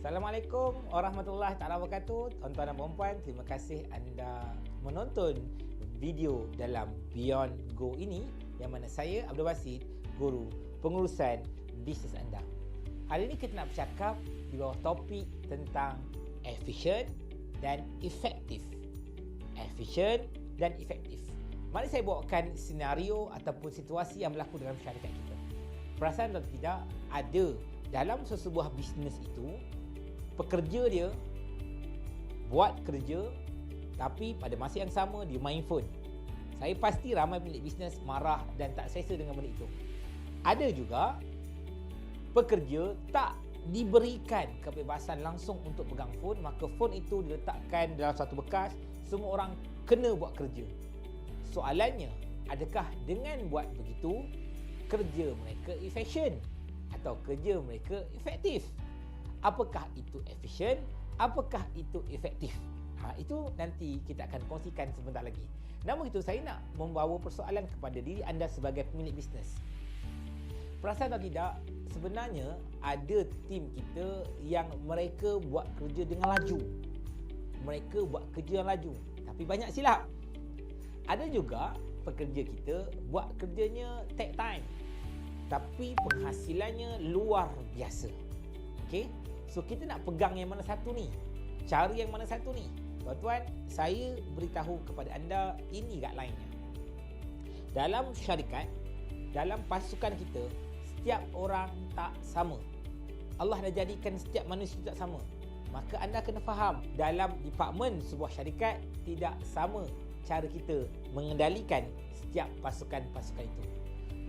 Assalamualaikum warahmatullahi taala wabarakatuh. Tuan-tuan dan puan-puan, terima kasih anda menonton video dalam Beyond Go ini yang mana saya Abdul Basit, guru pengurusan bisnes anda. Hari ini kita nak bercakap di bawah topik tentang efisien dan efektif. Efisien dan efektif. Mari saya bawakan senario ataupun situasi yang berlaku dalam syarikat kita. Perasan atau tidak, ada dalam sesebuah bisnes itu pekerja dia buat kerja, tapi pada masa yang sama dia main phone. Saya pasti ramai pemilik bisnes marah dan tak selesa dengan benda itu. Ada juga pekerja tak diberikan kebebasan langsung untuk pegang phone, maka phone itu diletakkan dalam satu bekas, semua orang kena buat kerja. Soalannya, adakah dengan buat begitu kerja mereka efisien atau kerja mereka efektif? Apakah itu efisien? Apakah itu efektif? Itu nanti kita akan kongsikan sebentar lagi. Namun itu saya nak membawa persoalan kepada diri anda sebagai pemilik bisnes. Perasan atau tidak, sebenarnya ada tim kita yang mereka buat kerja dengan laju. Mereka buat kerja yang laju, tapi banyak silap. Ada juga pekerja kita buat kerjanya take time, tapi penghasilannya luar biasa. Okey? So kita nak pegang yang mana satu ni? Cari yang mana satu ni? Tuan-tuan, saya beritahu kepada anda ini guideline-nya. Dalam syarikat, dalam pasukan kita, setiap orang tak sama. Allah dah jadikan setiap manusia tak sama. Maka anda kena faham, dalam departmen sebuah syarikat tidak sama cara kita mengendalikan setiap pasukan-pasukan itu.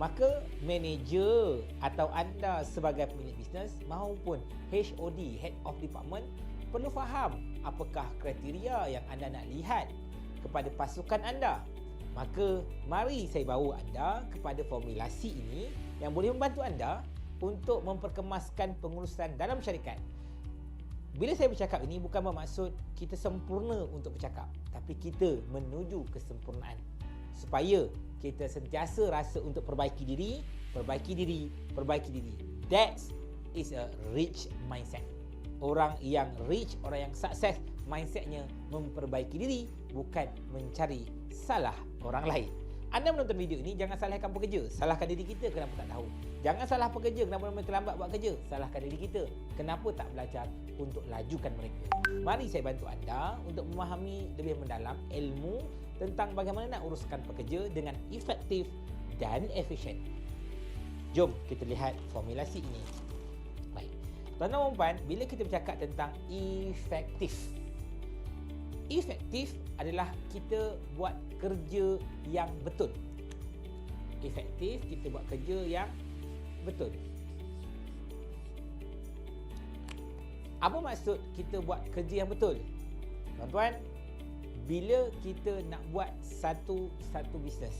Maka manager atau anda sebagai pemilik bisnes maupun HOD, Head of Department, perlu faham apakah kriteria yang anda nak lihat kepada pasukan anda. Maka mari saya bawa anda kepada formulasi ini yang boleh membantu anda untuk memperkemaskan pengurusan dalam syarikat. Bila saya bercakap ini bukan bermaksud kita sempurna untuk bercakap, tapi kita menuju kesempurnaan supaya kita sentiasa rasa untuk perbaiki diri. That is a rich mindset. Orang yang rich, orang yang sukses, mindsetnya memperbaiki diri, bukan mencari salah orang lain. Anda menonton video ini, jangan salahkan pekerja. Salahkan diri kita kenapa tak tahu. Jangan salah pekerja kenapa mereka terlambat buat kerja. Salahkan diri kita kenapa tak belajar untuk lajukan mereka. Mari saya bantu anda untuk memahami lebih mendalam ilmu tentang bagaimana nak uruskan pekerja dengan efektif dan efisien. Jom kita lihat formulasi ini. Baik. Tuan-tuan dan puan, bila kita bercakap tentang efektif, efektif adalah kita buat kerja yang betul. Efektif, kita buat kerja yang betul. Apa maksud kita buat kerja yang betul? Tuan-tuan, bila kita nak buat satu bisnes,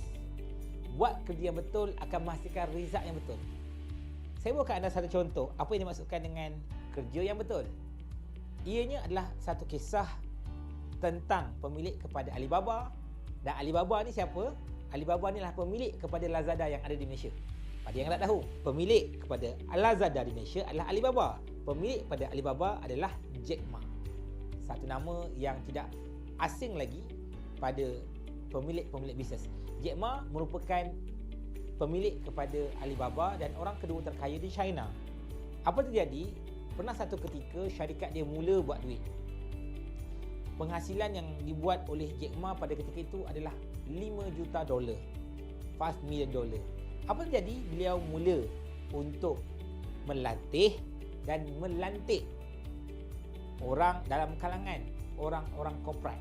buat kerja yang betul akan menghasilkan result yang betul. Saya bawakan anda satu contoh apa yang dimaksudkan dengan kerja yang betul. Ianya adalah satu kisah tentang pemilik kepada Alibaba. Dan Alibaba ni siapa? Alibaba ni adalah pemilik kepada Lazada yang ada di Malaysia. Pada yang tak tahu, pemilik kepada Lazada di Malaysia adalah Alibaba. Pemilik kepada Alibaba adalah Jack Ma. Satu nama yang tidak asing lagi pada pemilik-pemilik bisnes. Jack Ma merupakan pemilik kepada Alibaba dan orang kedua terkaya di China. Apa terjadi? Pernah satu ketika syarikat dia mula buat duit. Penghasilan yang dibuat oleh Jack Ma pada ketika itu adalah $5 juta. $5 million. Apa terjadi? Beliau mula untuk melatih dan melantik orang dalam kalangan orang-orang korporat.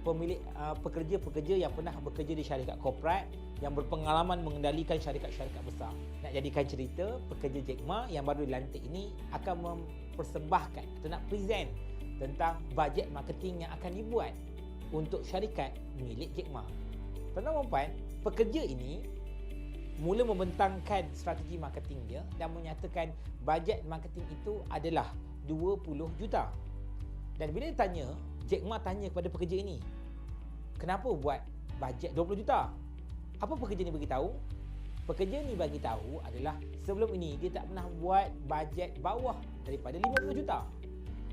Pemilik pekerja-pekerja yang pernah bekerja di syarikat korporat yang berpengalaman mengendalikan syarikat-syarikat besar. Nak jadikan cerita, pekerja Jack Ma yang baru dilantik ini akan mempersembahkan atau nak present tentang bajet marketing yang akan dibuat untuk syarikat milik Jack Ma. Tuan-tuan dan puan, pekerja ini mula membentangkan strategi marketing dia dan menyatakan bajet marketing itu adalah 20 juta. Dan bila ditanya, Jack Ma tanya kepada pekerja ini, kenapa buat bajet 20 juta? Apa pekerja ni beritahu? Pekerja ni bagi tahu adalah sebelum ini dia tak pernah buat bajet bawah daripada 50 juta.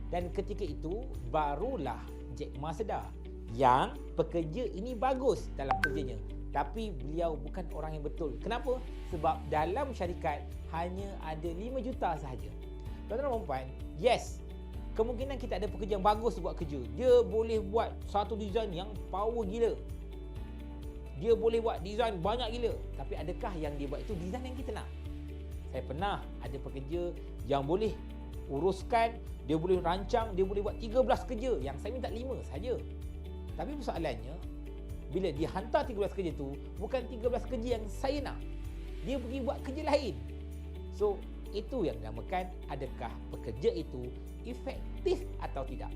Dan ketika itu barulah Jack Ma sedar yang pekerja ini bagus dalam kerjanya. Tapi beliau bukan orang yang betul. Kenapa? Sebab dalam syarikat hanya ada 5 juta sahaja. Tuan-tuan dan puan, yes, kemungkinan kita ada pekerja yang bagus buat kerja. Dia boleh buat satu design yang power gila. Dia boleh buat design banyak gila. Tapi adakah yang dia buat itu design yang kita nak? Saya pernah ada pekerja yang boleh uruskan, dia boleh rancang, dia boleh buat 13 kerja. Yang saya minta 5 saja. Tapi persoalannya, bila dia hantar 13 kerja tu, bukan 13 kerja yang saya nak. Dia pergi buat kerja lain. So, itu yang dinamakan adakah pekerja itu efektif atau tidak.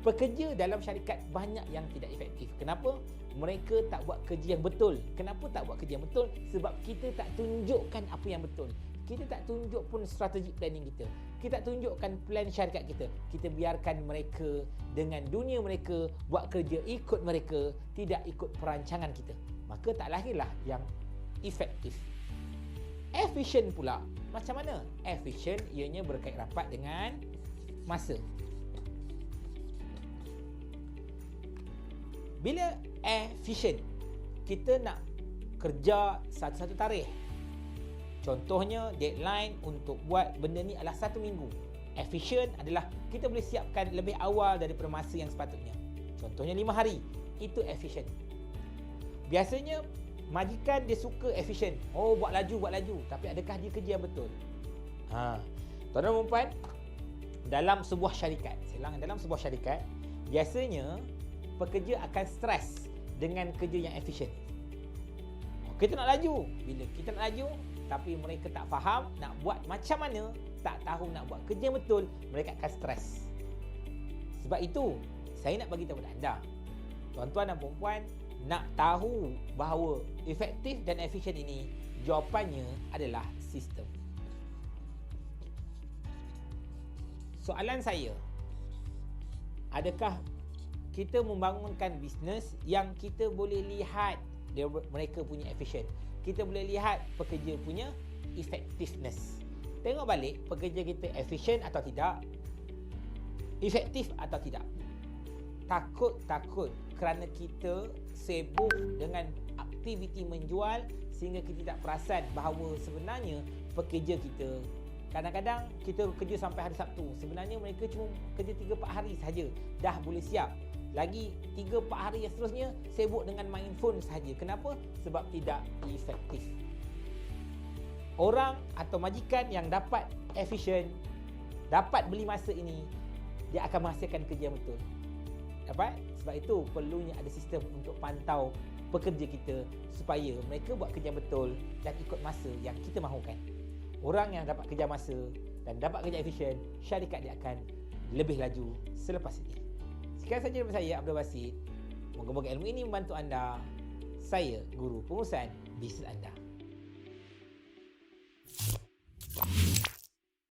Pekerja dalam syarikat banyak yang tidak efektif. Kenapa? Mereka tak buat kerja yang betul. Kenapa tak buat kerja yang betul? Sebab kita tak tunjukkan apa yang betul. Kita tak tunjuk pun strategi planning kita. Kita tak tunjukkan plan syarikat kita. Kita biarkan mereka dengan dunia mereka buat kerja ikut mereka, tidak ikut perancangan kita. Maka tak lahirlah yang efektif. Efisien pula. Macam mana? Efisien ianya berkait rapat dengan masa. Bila efisien, kita nak kerja satu-satu tarikh. Contohnya, deadline untuk buat benda ni adalah 1 minggu. Efisien adalah kita boleh siapkan lebih awal daripada masa yang sepatutnya. Contohnya 5 hari. Itu efisien. Biasanya, majikan dia suka efisien. Oh, buat laju. Tapi adakah dia kerja yang betul? Tuan-tuan dan puan, dalam sebuah syarikat, biasanya pekerja akan stres dengan kerja yang efisien. Kita nak laju. Bila kita nak laju, tapi mereka tak faham nak buat macam mana, tak tahu nak buat kerja yang betul, mereka akan stres. Sebab itu, saya nak bagi tahu kepada anda, tuan-tuan dan puan-puan, nak tahu bahawa efektif dan efisien ini, jawapannya adalah sistem. Soalan saya, adakah kita membangunkan bisnes yang kita boleh lihat mereka punya efisien? Kita boleh lihat pekerja punya effectiveness. Tengok balik pekerja kita efisien atau tidak, efektif atau tidak. Takut kerana kita sibuk dengan aktiviti menjual sehingga kita tak perasan bahawa sebenarnya pekerja kita, kadang-kadang kita kerja sampai hari Sabtu, sebenarnya mereka cuma kerja 3-4 hari sahaja dah boleh siap. Lagi 3-4 hari yang seterusnya sibuk dengan main phone sahaja. Kenapa? Sebab tidak efektif. Orang atau majikan yang dapat efisien, dapat beli masa ini, dia akan menghasilkan kerja yang betul. Dapat? Sebab itu perlunya ada sistem untuk pantau pekerja kita supaya mereka buat kerja yang betul dan ikut masa yang kita mahukan. Orang yang dapat kerja masa dan dapat kerja efisien, syarikat dia akan lebih laju selepas ini. Sekian sahaja daripada saya, Abdul Basit. Moga-moga ilmu ini membantu anda. Saya, Guru Pengurusan Bisnes Anda.